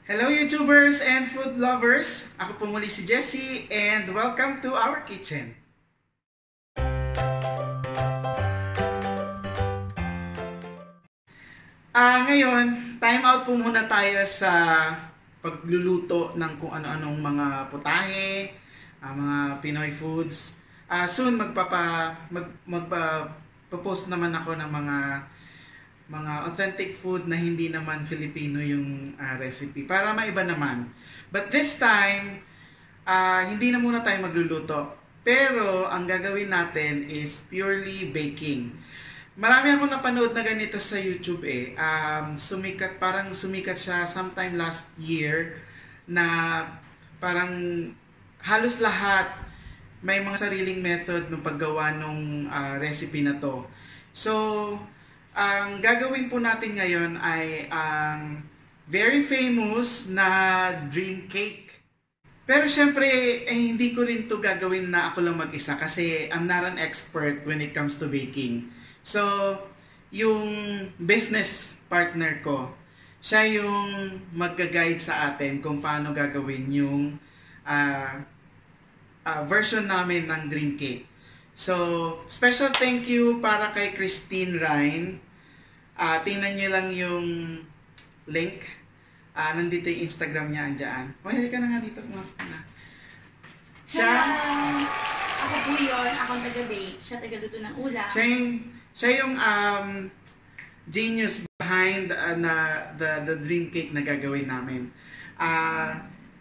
Hello YouTubers and food lovers! Ako po muli si Jessie and welcome to our kitchen. Ngayon, time out po muna tayo sa pagluluto ng kung ano-anong mga putahe, mga Pinoy foods. Soon magpa-post naman ako ng mga authentic food na hindi naman Filipino yung recipe para maiba naman. But this time, hindi na muna tayo magluluto. Pero ang gagawin natin is purely baking. Marami akong napanood na ganito sa YouTube parang sumikat siya sometime last year na parang halos lahat may mga sariling method ng paggawa ng recipe na to. So, ang gagawin po natin ngayon ay ang very famous na dream cake. Pero syempre, hindi ko rin to gagawin na ako lang mag-isa kasi I'm not an expert when it comes to baking. So, yung business partner ko, siya yung mag-guide sa atin kung paano gagawin yung version namin ng dream cake. So, special thank you para kay Christine Ryan. Tingnan nyo lang yung link. Nandito yung Instagram niya, andyan. Halika na nga dito. Pumasok na. Siya. Ako po yun. Ako ang taga-bake. Siya taga-luto ng ulam. Siya yung genius behind the dream cake na gagawin namin.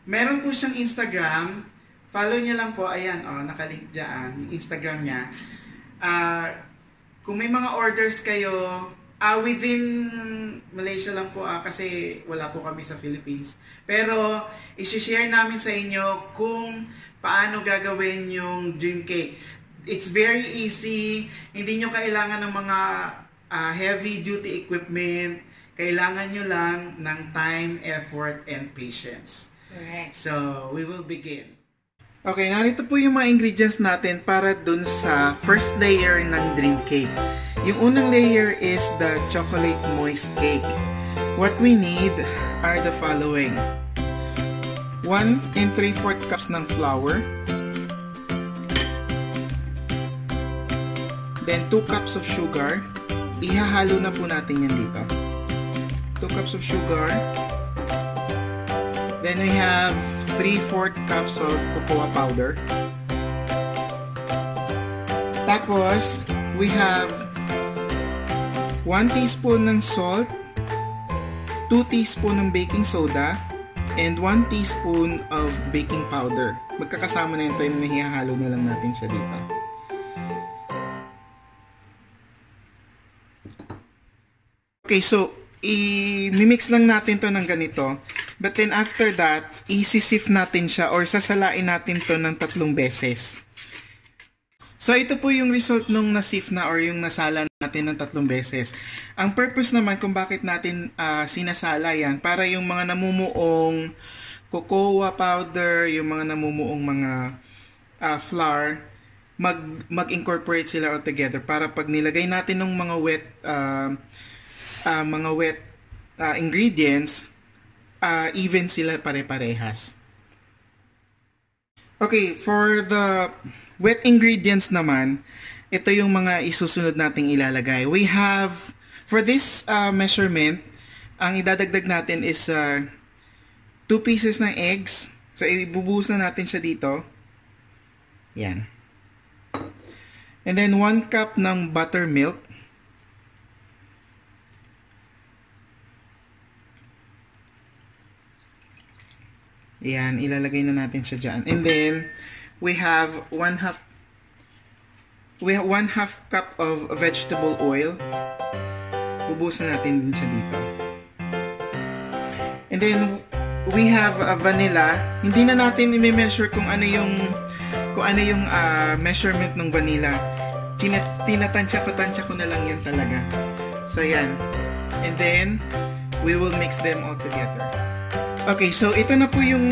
Meron po siyang Instagram. Follow niya lang po, ayan, nakalink dyan, yung Instagram niya. Kung may mga orders kayo, within Malaysia lang po kasi wala po kami sa Philippines. Pero, isi-share namin sa inyo kung paano gagawin yung dream cake. It's very easy, hindi nyo kailangan ng mga heavy duty equipment. Kailangan nyo lang ng time, effort, and patience. Correct. So, we will begin. Okay, narito po yung mga ingredients natin para dun sa first layer ng dream cake. Yung unang layer is the chocolate moist cake. What we need are the following. 1 3/4 cups ng flour. Then 2 cups of sugar. Ihahalo na po natin yan dito. 2 cups of sugar. Then we have 3/4 cups of cocoa powder. Tapos, we have 1 teaspoon ng salt, 2 teaspoon ng baking soda, and 1 teaspoon of baking powder. Magkakasama na ito, hihahalo na lang natin siya dito. Okay, so, i-mix lang natin to ng ganito. But then after that, isi-sift natin siya or sasalain natin to ng 3 beses. So ito po yung result nung na-sift na or yung nasala natin ng 3 beses. Ang purpose naman kung bakit natin sinasala yan, para yung mga namumuong cocoa powder, yung mga namumuong mga flour, mag-incorporate sila all together para pag nilagay natin ng mga wet ingredients, even sila pare-parehas. Okay, for the wet ingredients naman, ito yung mga isusunod nating ilalagay. We have, for this measurement, ang idadagdag natin is 2 pieces ng eggs. So, ibubuhos na natin siya dito. Yan. And then, 1 cup ng buttermilk. Yan, ilalagay na natin siya dyan. And then, we have 1/2 cup of vegetable oil. Bubusan natin din siya dito. And then, we have vanilla. Hindi na natin i-measure kung ano yung measurement ng vanilla. Tinatansya ko na lang yan talaga. So, yan. And then, we will mix them all together. Okay, so ito na po yung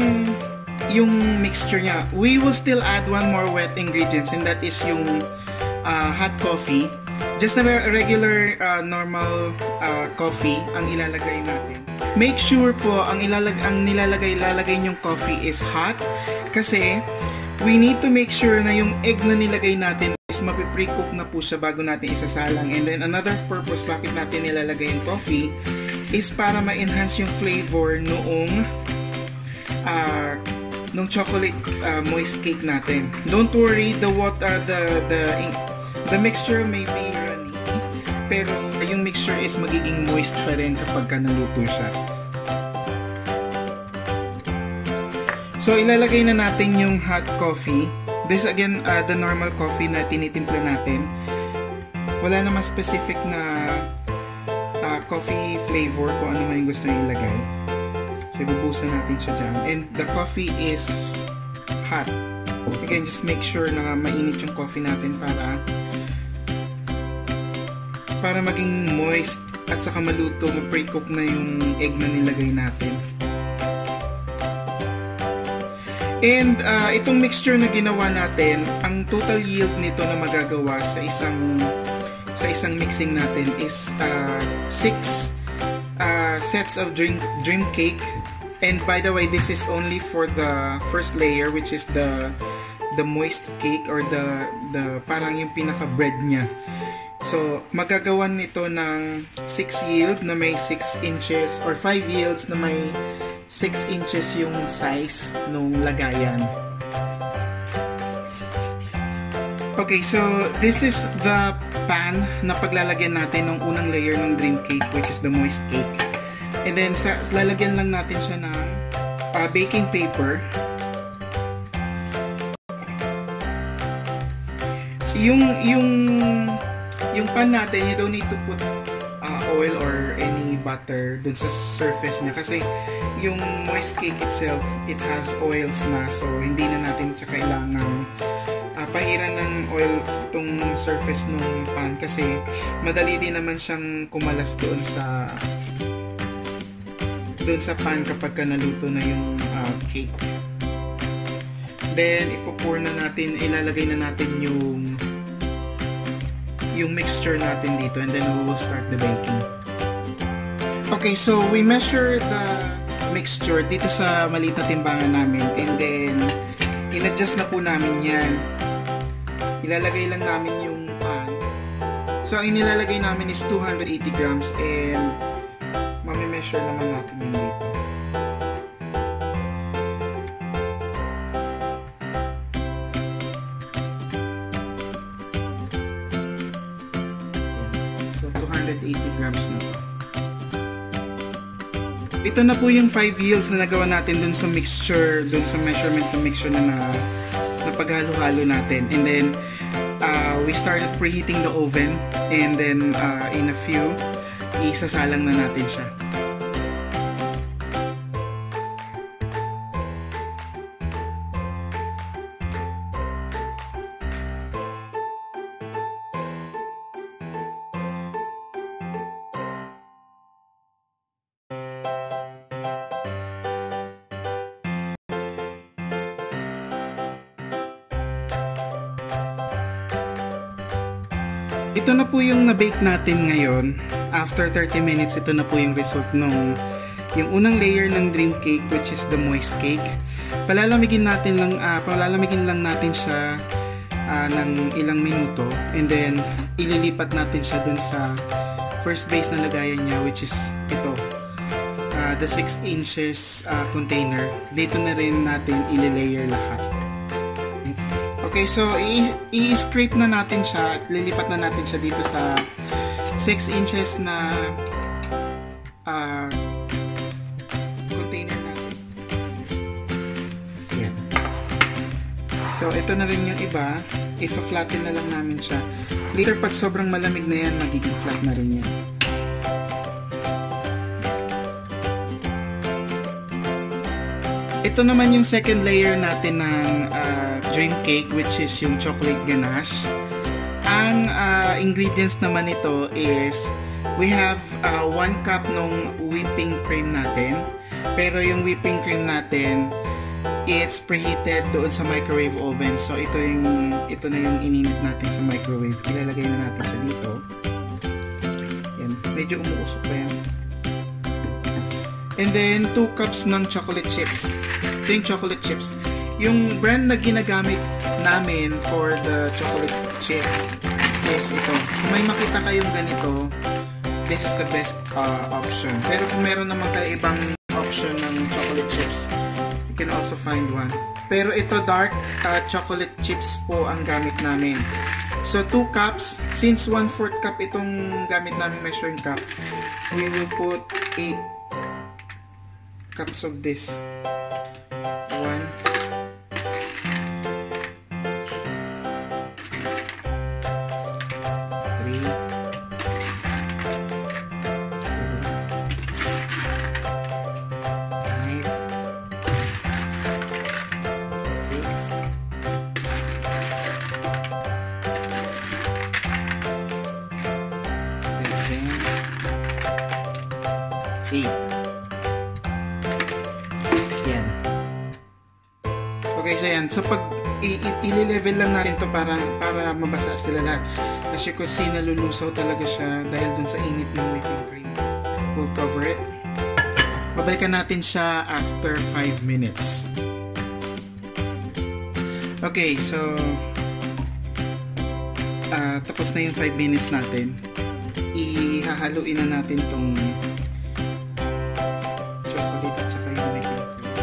mixture niya. We will still add 1 more wet ingredients and that is yung hot coffee. Just a regular normal coffee ang ilalagay natin. make sure po ang nilalagay niyong coffee is hot kasi we need to make sure na yung egg na nilagay natin is mapiprecook na po siya bago natin isasalang. And then another purpose bakit natin nilalagay yung coffee is para ma-enhance yung flavor noong chocolate moist cake natin. Don't worry, the mixture may be runny, pero yung mixture is magiging moist pa rin kapag naluto siya. So, ilalagay na natin yung hot coffee. This again, the normal coffee na tinitimpla natin. Wala naman specific na coffee flavor kung ano man yung gusto nyo ilagay. So, ibubusan natin siya dyan. And the coffee is hot. Again, just make sure na mainit yung coffee natin para maging moist at saka maluto, ma-pre-cook na yung egg na nilagay natin. And itong mixture na ginawa natin, ang total yield nito na magagawa sa isang mixing natin is 6 sets of dream cake. And by the way, this is only for the first layer, which is the moist cake or the parang yung pinaka bread niya. So magagawan nito ng 6 yield na may 6 inches or 5 yields na may 6 inches yung size nung lagayan. Okay, so this is the pan na paglalagyan natin ng unang layer ng dream cake, which is the moist cake. And then lalagyan lang natin siya ng baking paper. Yung pan natin, you don't need to put oil or any butter dun sa surface niya kasi yung moist cake itself, it has oils na, so hindi na natin siya kailangan pahiran ng oil itong surface ng pan kasi madali din naman siyang kumalas doon sa pan kapag naluto na yung cake. Then ilalagay na natin yung mixture natin dito, and then we will start the baking. Okay, so we measure the mixture dito sa maliit na timbangan namin, and then in-adjust na po namin yan. Ilalagay lang namin yung pan. So ang inilalagay namin is 280 grams, and mami-measure naman natin yung dito. So 280 grams na po. Ito na po yung 5 yields na nagawa natin dun sa mixture, dun sa measurement ng mixture na paghalo-halo natin. And then we started preheating the oven, and then in a few isasalang na natin siya. Ito na po yung na-bake natin ngayon. After 30 minutes, ito na po yung result nung yung unang layer ng dream cake, which is the moist cake. Palalamigin lang natin siya ng ilang minuto, and then ililipat natin siya dun sa first base na lagayan niya, which is ito, the 6 inches container. Dito na rin natin i-layer lahat. Okay, so i-scrape na natin siya at lilipat na natin siya dito sa 6 inches na container natin. Yan. So, ito na rin yung iba. I-flatten na lang namin siya. Later, pag sobrang malamig na yan, magiging flat na rin yan. Ito naman yung second layer natin ng dream cake, which is yung chocolate ganache. Ang ingredients naman nito is we have 1 cup ng whipping cream natin, pero yung whipping cream natin, it's preheated doon sa microwave oven. So ito na yung ininit natin sa microwave. Ilalagay na natin siya dito. Yan, medyo umuusok pa yan. And then, 2 cups ng chocolate chips. Ito yung chocolate chips. Yung brand na ginagamit namin for the chocolate chips is ito. Kung may makita kayong ganito, this is the best option. Pero kung meron naman kayo ibang option ng chocolate chips, you can also find one. Pero ito dark chocolate chips po ang gamit namin. So 2 cups, since 1/4 cup itong gamit namin measuring cup, we will put 8 cups of this. 1, 3, 8. Yan. Okay, so yan. So, pag i-level lang natin to para mabasa sila lahat. As you can see, nalulusaw talaga siya dahil dun sa init ng whipping cream. We'll cover it. Babalikan natin siya after 5 minutes. Okay, so tapos na yung 5 minutes natin. Ihahaluin na natin tong chocolate at saka yung whipping cream.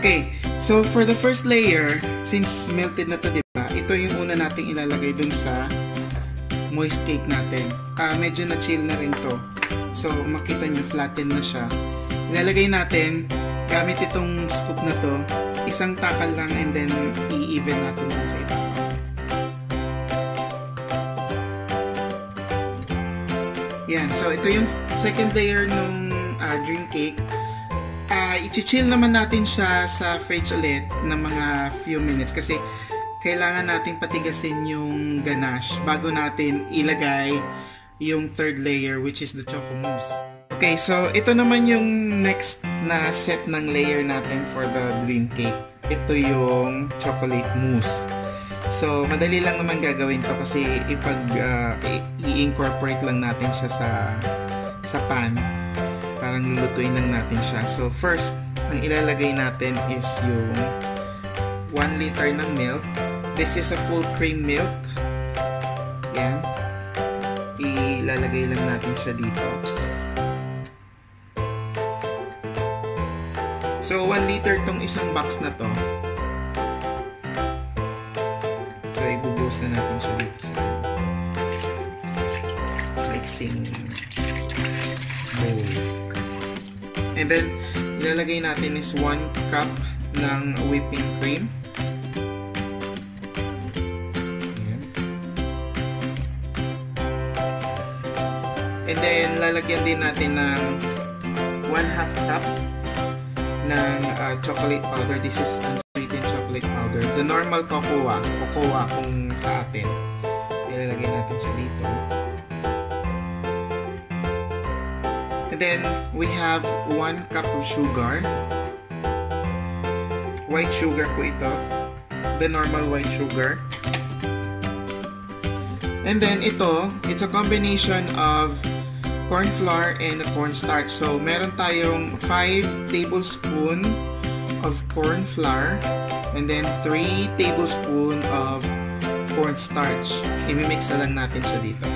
Okay, so for the first layer, since melted na to, diba? Ito yung una nating ilalagay dun sa moist cake natin. Medyo na-chill na rin to. So, makita nyo, flatten na siya. Ilalagay natin, gamit itong scoop na to, isang takal lang and then i-even natin dun sa iba. Yan, so ito yung second layer ng dream cake. I-chill naman natin siya sa fridge ulit ng mga few minutes kasi kailangan natin patigasin yung ganache bago natin ilagay yung third layer, which is the choco mousse. Okay, so ito naman yung next na set ng layer natin for the dream cake. Ito yung chocolate mousse. So madali lang naman gagawin to kasi i-incorporate lang natin siya sa pan. Parang lulutuin lang natin siya. So first, ang ilalagay natin is yung 1 liter ng milk. This is a full cream milk. Yan. Ilalagay lang natin siya dito. So 1 liter tong isang box na to. So ibubuhos na natin siya dito sa mixing bowl. And then, ilalagay natin is 1 cup ng whipping cream. Ayan. And then, lalagyan din natin ng 1/2 cup ng chocolate powder. This is unsweetened chocolate powder. The normal cocoa kung sa atin. Ilalagay natin siya dito. And then, we have 1 cup of sugar. White sugar po ito. The normal white sugar. And then, it's a combination of corn flour and cornstarch. So, meron tayong 5 tablespoons of corn flour and then 3 tablespoons of cornstarch. I-mix na lang natin siya dito.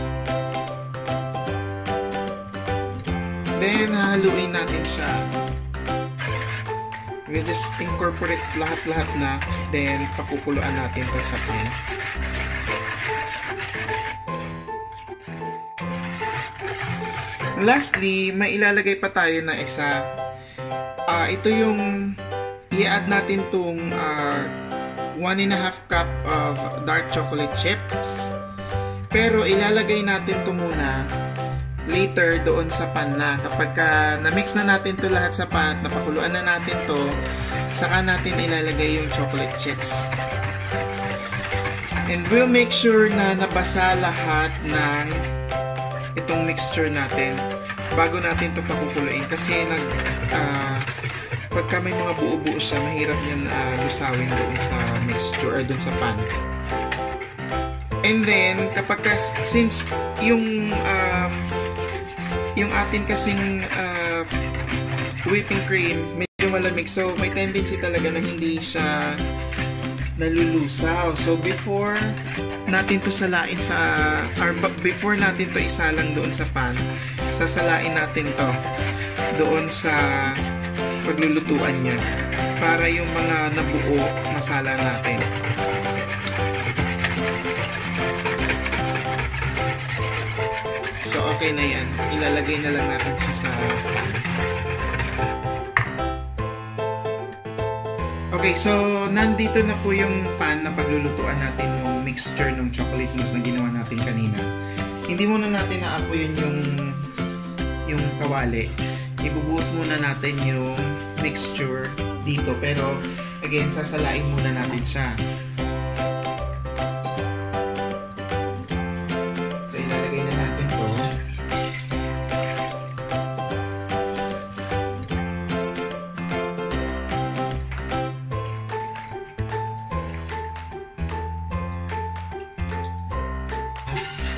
Then, haluin natin siya. We'll just incorporate lahat-lahat na. Then, pakukuluan natin ito sa pan. Lastly, may ilalagay pa tayo na isa. Ito yung i-add natin itong 1.5 cup of dark chocolate chips. Pero, ilalagay natin ito muna later doon sa pan na. Kapag na-mix na natin to lahat sa pan, napakuluan na natin to, saka natin ilalagay yung chocolate chips. And we'll make sure na nabasa lahat ng itong mixture natin bago natin ito pakukuluin. Kasi pagka may mga buo-buo siya, mahirap yan lusawin doon sa mixture or doon sa pan. And then, since yung atin kasing whipping cream, medyo malamig. So, may tendency talaga na hindi siya nalulusaw. So, before natin to salain before natin to isalang doon sa pan, sasalain natin to doon sa paglulutuan niya para yung mga nabuo masala natin. So, okay na yan. Ilalagay na lang natin siya sa... Okay, so nandito na po yung pan na paglulutuan natin yung mixture ng chocolate mousse na ginawa natin kanina. Hindi muna natin naapoyin yung kawali. Ibubuhos muna natin yung mixture dito. Pero, again, sasalain muna natin siya. So, ilalagay na natin to.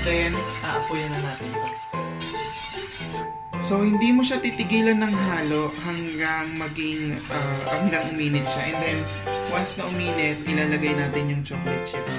Then, aapoyan na natin ito. So, hindi mo siya titigilan ng halo hanggang hanggang uminit siya. And then, once na uminit, ilalagay natin yung chocolate chips.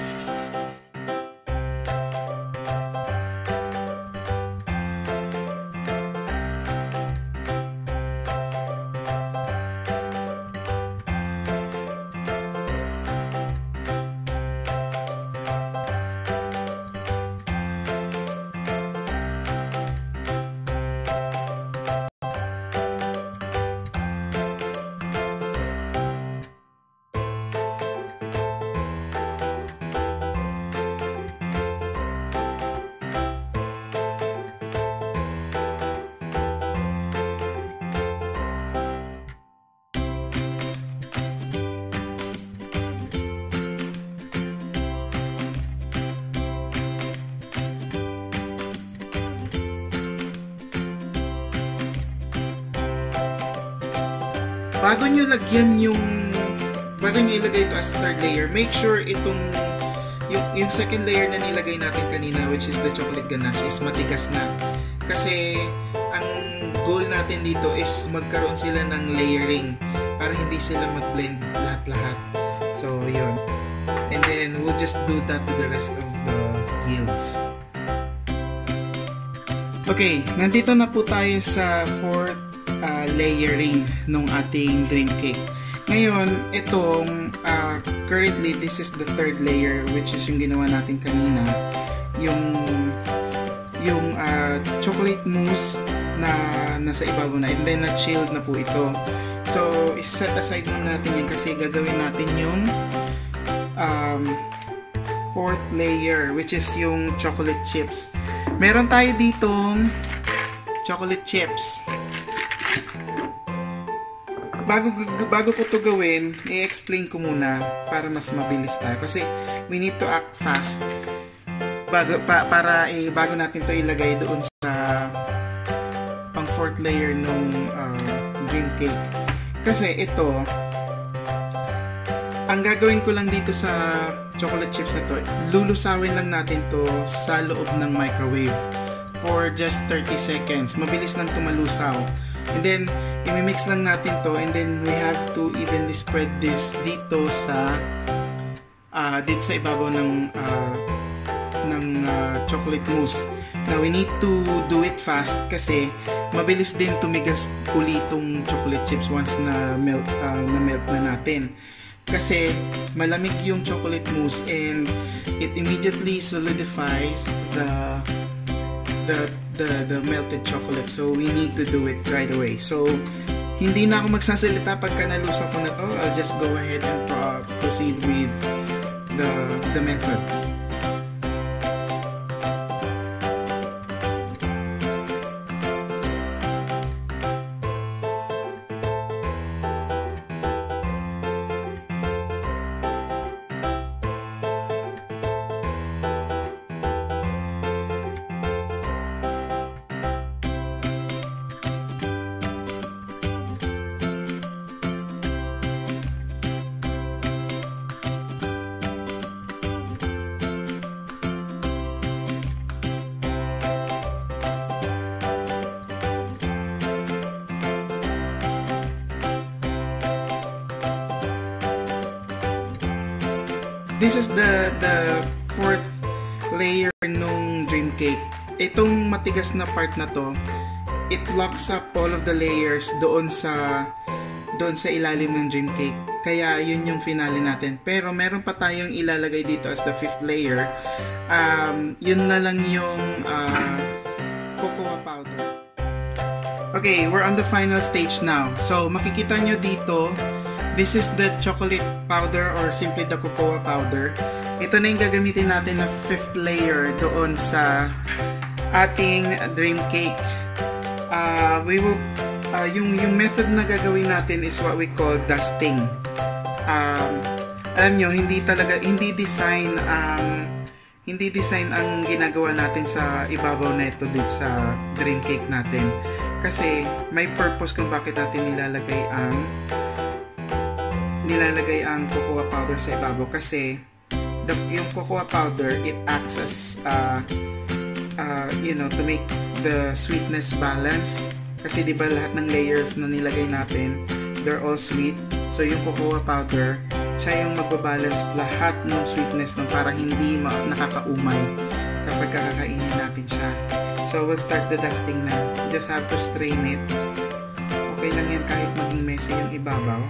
Bago nyo ilagay ito as third layer, make sure yung second layer na nilagay natin kanina, which is the chocolate ganache, is matigas na. Kasi ang goal natin dito is magkaroon sila ng layering para hindi sila mag-blend lahat-lahat. So, yun. And then, we'll just do that to the rest of the yields. Okay, nandito na po tayo sa fourth layering ng ating dream cake. Ngayon, itong currently, this is the third layer, which is yung ginawa natin kanina. Yung chocolate mousse na nasa ibabaw na, and then na-chilled na po ito. So, set aside muna natin yan kasi gagawin natin yung fourth layer, which is yung chocolate chips. Meron tayo ditong chocolate chips. Bago ko to gawin, i-explain ko muna para mas mabilis tayo. Kasi we need to act fast bago natin to ilagay doon sa pang fourth layer ng dream cake. Kasi ito, ang gagawin ko lang dito sa chocolate chips na to, lulusawin lang natin to sa loob ng microwave for just 30 seconds. Mabilis lang tumalusaw. And then, i-mix lang natin to, and then we have to evenly spread this dito sa ibabaw ng chocolate mousse. Now, we need to do it fast kasi mabilis din tumigas uli itong chocolate chips once na melt na natin. Kasi malamig yung chocolate mousse and it immediately solidifies the melted chocolate. So, we need to do it right away. So, hindi na ako magsasalita pagka nalusaw ko na to. I'll just go ahead and proceed with the method. this is the fourth layer nung dream cake. Itong matigas na part na to, it locks up all of the layers doon sa ilalim ng dream cake. Kaya yun yung finale natin. Pero meron pa tayong ilalagay dito as the fifth layer. Yun na lang yung cocoa powder. Okay, we're on the final stage now. So makikita nyo dito, this is the chocolate powder or simply the cocoa powder. Ito na yung gagamitin natin na fifth layer doon sa ating dream cake. Yung method na gagawin natin is what we call dusting. Alam nyo, hindi design ang ginagawa natin sa ibabaw na ito din sa dream cake natin. Kasi may purpose kung bakit natin nilalagay ang cocoa powder sa ibabaw. Kasi yung cocoa powder, it acts as to make the sweetness balance. Kasi di ba lahat ng layers na nilagay natin, they're all sweet. So yung cocoa powder, siya yung magbabalance lahat ng sweetness para hindi nakakaumay kapag kakainin natin siya. So we'll start the dusting na. You just have to strain it. Okay lang yan kahit maging messy yung ibabaw.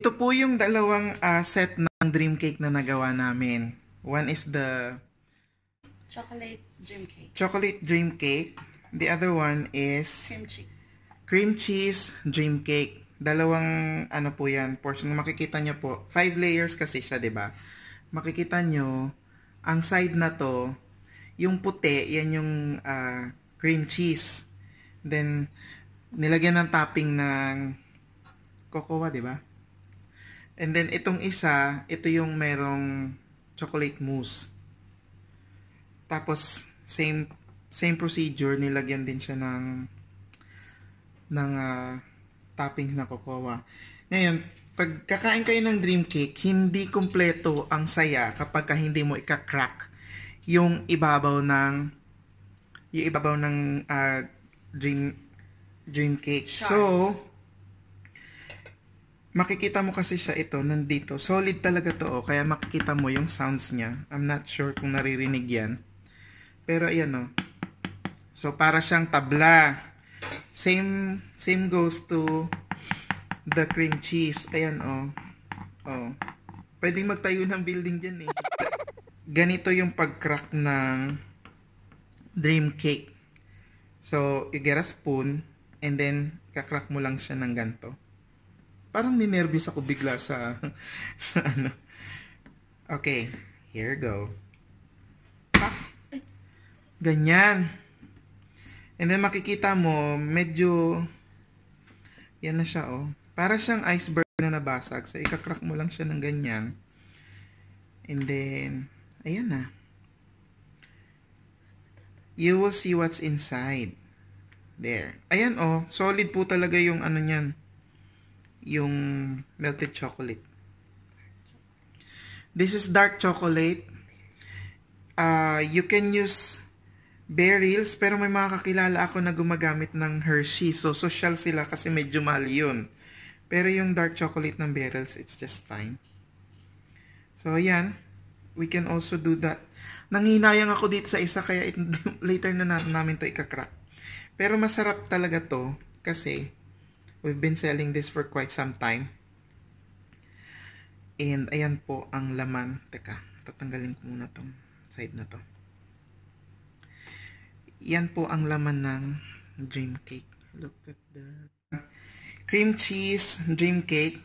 Ito po yung dalawang set ng dream cake na nagawa namin. One is the Chocolate dream cake. chocolate dream cake. The other one is Cream cheese. cream cheese dream cake. Dalawang po yan, portion. Makikita nyo po, 5 layers kasi siya, 'di ba? Makikita nyo, ang side na to, yung puti, yan yung cream cheese. Then nilagyan ng topping ng cocoa, 'di ba? And then itong isa, ito yung merong chocolate mousse. Tapos same procedure, nilagyan din siya ng toppings na cocoa. Ngayon, pag kakain kayo ng dream cake, hindi kumpleto ang saya kapag hindi mo ika-crack yung ibabaw ng dream cake. Shards. So, makikita mo kasi siya nandito. Solid talaga to, kaya makikita mo yung sounds niya. I'm not sure kung naririnig yan. Pero ayan So para siyang tabla. Same goes to the cream cheese. Ayan Pwedeng magtayo ng building dyan eh. Ganito yung pag-crack ng dream cake. So you get a spoon and then kakrack mo lang siya ng ganito. Parang ninervyos ako bigla sa Okay, here go. Ganyan. And then makikita mo, medyo yan na siya Para siyang iceberg na nabasag. So ikakrack mo lang siya ng ganyan. And then, ayan na. You will see what's inside. There. Ayan solid po talaga yung niyan. Yung melted chocolate. This is dark chocolate. You can use berries, pero may mga kakilala ako na gumagamit ng Hershey. So, social sila kasi medyo mahal yun. Pero yung dark chocolate ng berries, it's just fine. So, ayan. We can also do that. Nanginayang ako dito sa isa, kaya later na namin to ikakrack. Pero masarap talaga to kasi we've been selling this for quite some time. And ayan po ang laman. Teka, tatanggalin ko muna tong side na to. Yan po ang laman ng dream cake. Look at that. Cream cheese dream cake.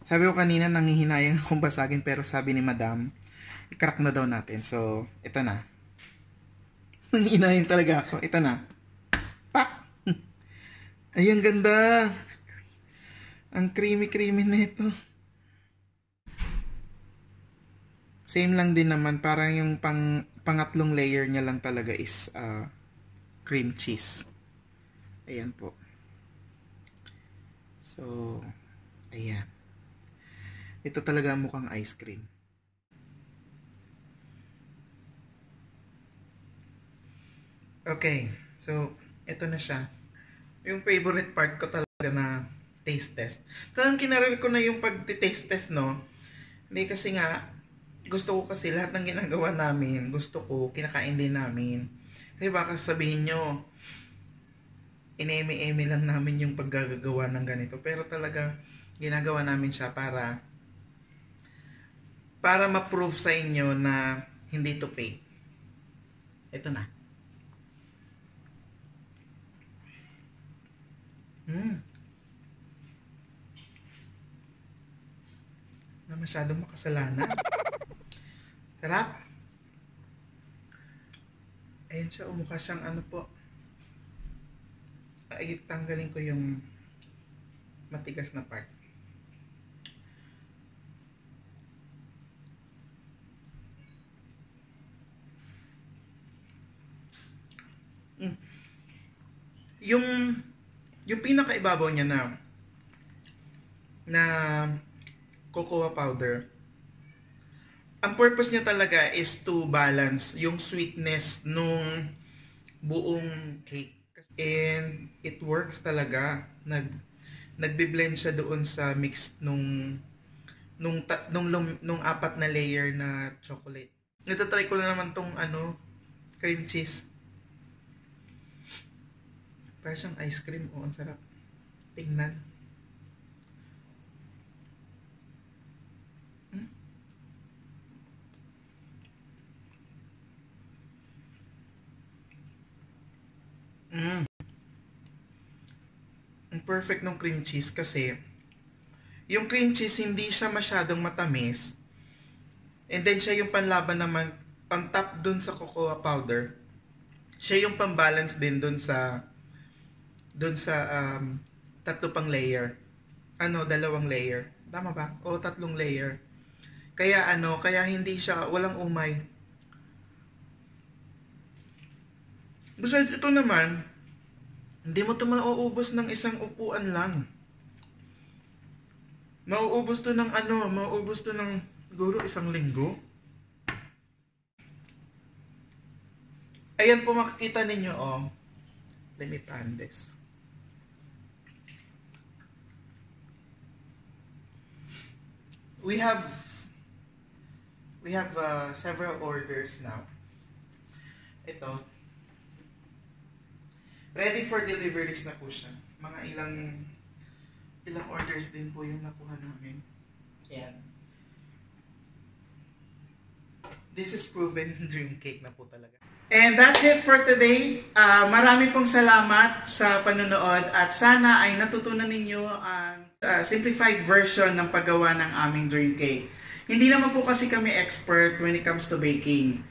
Sabi ko kanina nanghihinayang akong basagin, pero sabi ni Madam, i-crack na daw natin. So, ito na. Nanghihinayang talaga ako. Ito na. Pak! Ay, ang ganda. Ang creamy na ito. Same lang din naman. Parang yung pangatlong layer niya lang talaga is cream cheese. Ayan po. So, ayan. Ito talaga mukhang ice cream. Okay, so ito na siya. Yung favorite part ko talaga na taste test. Talagang kinaral ko na yung pag-taste test, no? Hindi kasi nga, gusto ko kasi lahat ng ginagawa namin, gusto ko, kinakain din namin. Kasi baka sabihin nyo, ineme-eme lang namin yung paggagawa ng ganito. Pero talaga, ginagawa namin siya para ma-prove sa inyo na hindi to fake. Ito na. Na masyadong makasalanan. Sarap. Ayan siya, mukha siyang ano po. Ay, tanggalin ko yung matigas na part. Yung pinakaibabaw niya na cocoa powder, ang purpose niya talaga is to balance yung sweetness nung buong cake. And it works talaga. Nagbi-blend siya doon sa mix nung apat na layer na chocolate. Ito-try ko na naman tong cream cheese. Parang siyang ice cream. Oh, ang sarap. Tingnan. Ang perfect ng cream cheese kasi yung cream cheese hindi siya masyadong matamis, and then siya yung panlaban naman, pang-top dun sa cocoa powder, siya yung pang-balance din dun sa tatlo pang layer, dalawang layer, tama ba? O tatlong layer, kaya hindi siya, walang umay. Besides, ito naman, hindi mo ito mauubos ng isang upuan lang. Mauubos to ng siguro isang linggo. Ayan po, makikita ninyo, oh. Let me pan this. We have several orders now. Ito. Ready for deliveries na po siya. Mga ilang orders din po yung nakuha namin. Ayan. This is proven dream cake na po talaga. And that's it for today. Marami pong salamat sa panonood at sana ay natutunan ninyo ang simplified version ng paggawa ng aming dream cake. Hindi naman po kasi kami expert when it comes to baking.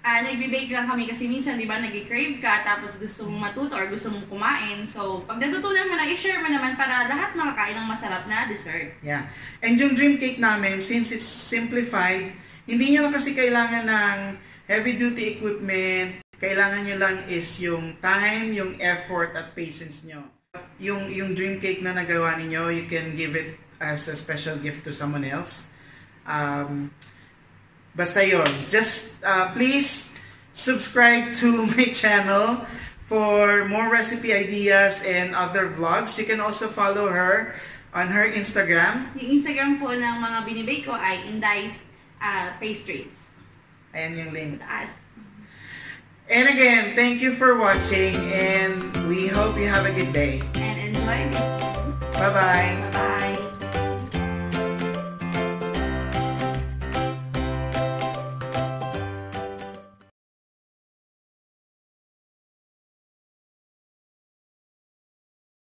Nagbe-bake lang kami kasi minsan, di ba, nag-crave ka, tapos gusto mong matuto or gusto mong kumain. So, pag natutunan mo na, i-share mo naman para lahat makakain ng masarap na dessert. Yeah. And yung dream cake namin, since it's simplified, hindi nyo lang kasi kailangan ng heavy-duty equipment. Kailangan nyo lang is yung time, yung effort, at patience nyo. Yung dream cake na nagawa ninyo, you can give it as a special gift to someone else. Basta yun. Just please subscribe to my channel for more recipe ideas and other vlogs. You can also follow her on her Instagram. Yung Instagram po ng mga binibake ko ay Indai's Pastries. Ayan yung link. Taas. And again, thank you for watching and we hope you have a good day. And enjoy it. Bye-bye. Bye.